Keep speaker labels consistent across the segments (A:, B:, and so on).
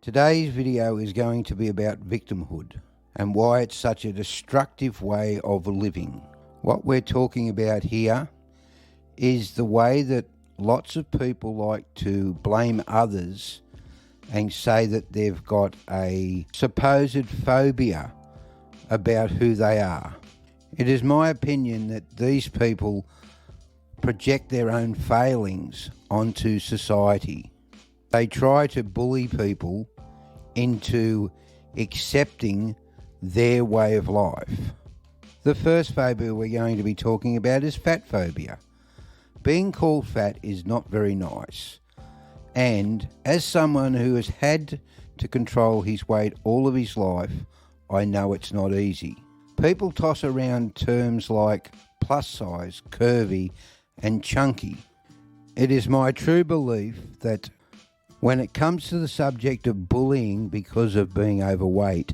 A: Today's video is going to be about victimhood and why it's such a destructive way of living. What we're talking about here is the way that lots of people like to blame others and say that they've got a supposed phobia about who they are. It is my opinion that these people project their own failings onto society. They try to bully people into accepting their way of life. The first phobia we're going to be talking about is fat phobia. Being called fat is not very nice. And as someone who has had to control his weight all of his life, I know it's not easy. People toss around terms like plus size, curvy, and chunky. It is my true belief that when it comes to the subject of bullying because of being overweight,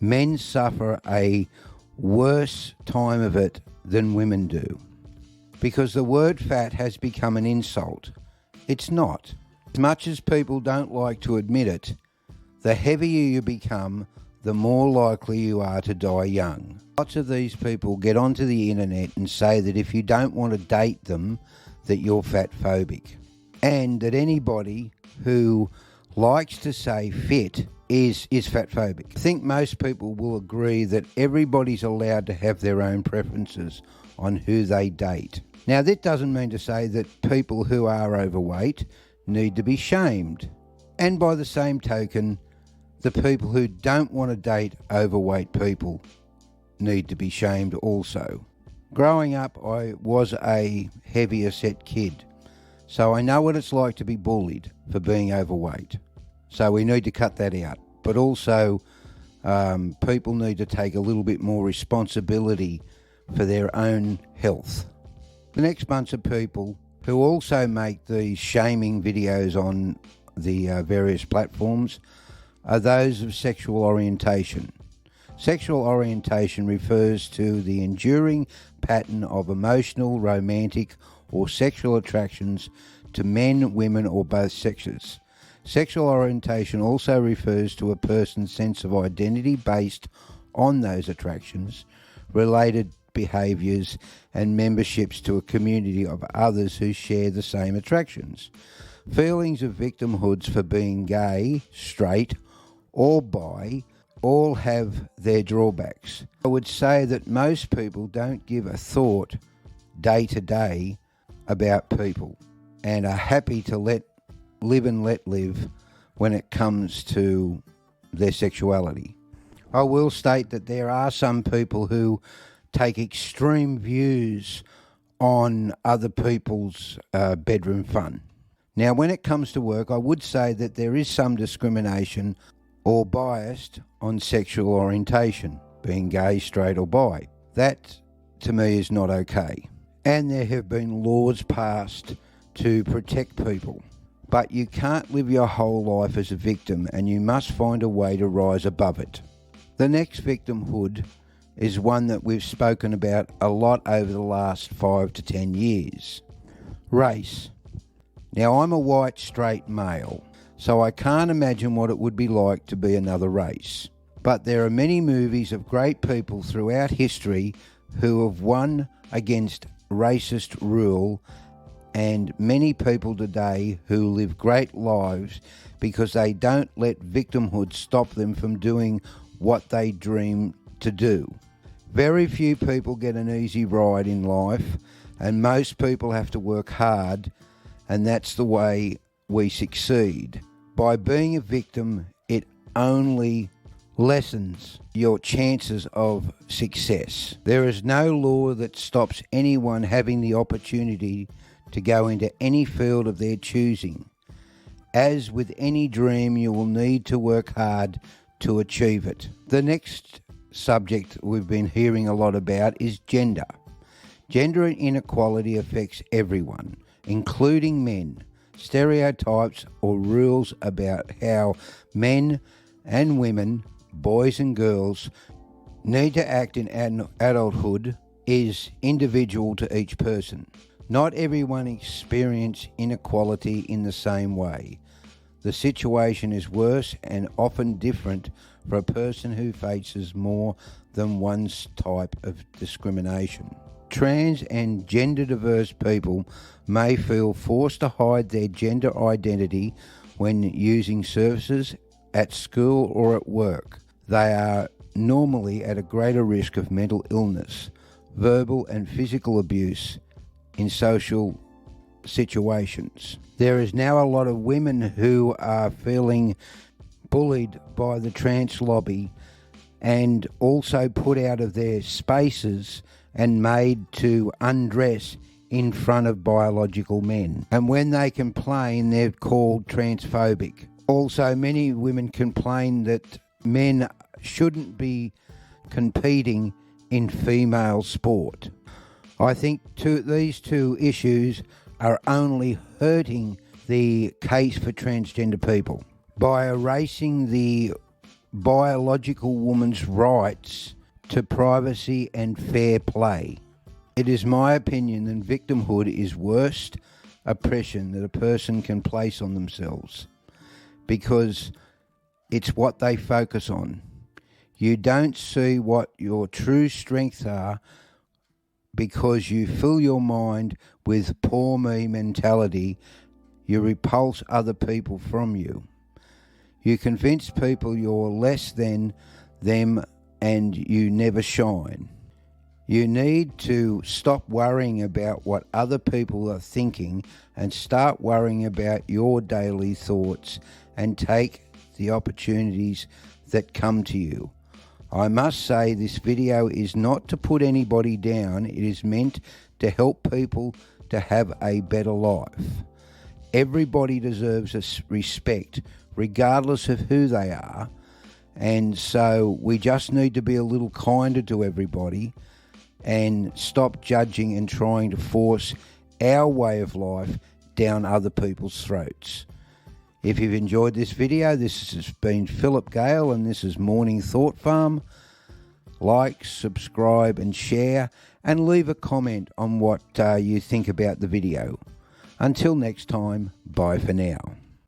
A: men suffer a worse time of it than women do. Because the word fat has become an insult. It's not. As much as people don't like to admit it, the heavier you become, the more likely you are to die young. Lots of these people get onto the internet and say that if you don't want to date them, that you're fat phobic. And that anybody who likes to say fit is fat phobic. I think most people will agree that everybody's allowed to have their own preferences on who they date. Now, that doesn't mean to say that people who are overweight need to be shamed. And by the same token, the people who don't want to date overweight people need to be shamed also. Growing up, I was a heavier set kid. So I know what it's like to be bullied for being overweight. So we need to cut that out. But also, people need to take a little bit more responsibility for their own health. The next bunch of people who also make these shaming videos on the various platforms are those of sexual orientation. Sexual orientation refers to the enduring pattern of emotional, romantic, or sexual attractions to men, women, or both sexes. Sexual orientation also refers to a person's sense of identity based on those attractions, related behaviours, and memberships to a community of others who share the same attractions. Feelings of victimhoods for being gay, straight, or bi all have their drawbacks. I would say that most people don't give a thought day to day about people and are happy to let live when it comes to their sexuality. I will state that there are some people who take extreme views on other people's bedroom fun. Now, when it comes to work, I would say that there is some discrimination or biased on sexual orientation, being gay, straight or bi. That, to me, is not okay. And there have been laws passed to protect people. But you can't live your whole life as a victim, and you must find a way to rise above it. The next victimhood is one that we've spoken about a lot over the last 5 to 10 years. Race. Now, I'm a white, straight male, so I can't imagine what it would be like to be another race. But there are many movies of great people throughout history who have won against racist rule, and many people today who live great lives because they don't let victimhood stop them from doing what they dream to do. Very few people get an easy ride in life, and most people have to work hard, and that's the way we succeed. By being a victim, it only lessens your chances of success. There is no law that stops anyone having the opportunity to go into any field of their choosing. As with any dream, you will need to work hard to achieve it. The next subject we've been hearing a lot about is gender. Gender inequality affects everyone, including men. Stereotypes or rules about how men and women, boys and girls, need to act in adulthood is individual to each person. Not everyone experiences inequality in the same way. The situation is worse and often different for a person who faces more than one type of discrimination. Trans and gender diverse people may feel forced to hide their gender identity when using services at school or at work. They are normally at a greater risk of mental illness, verbal and physical abuse in social situations. There is now a lot of women who are feeling bullied by the trans lobby and also put out of their spaces and made to undress in front of biological men. And when they complain, they're called transphobic. Also, many women complain that men shouldn't be competing in female sport. I think these two issues are only hurting the case for transgender people by erasing the biological woman's rights to privacy and fair play. It is my opinion that victimhood is worst oppression that a person can place on themselves, because it's what they focus on. You don't see what your true strengths are because you fill your mind with poor me mentality. You repulse other people from you. You convince people you're less than them and you never shine. You need to stop worrying about what other people are thinking and start worrying about your daily thoughts and take the opportunities that come to you. I must say this video is not to put anybody down. It is meant to help people to have a better life. Everybody deserves respect, regardless of who they are. And so we just need to be a little kinder to everybody and stop judging and trying to force our way of life down other people's throats. If you've enjoyed this video, this has been Philip Gale and this is Morning Thought Farm. Like, subscribe and share and leave a comment on what you think about the video. Until next time, bye for now.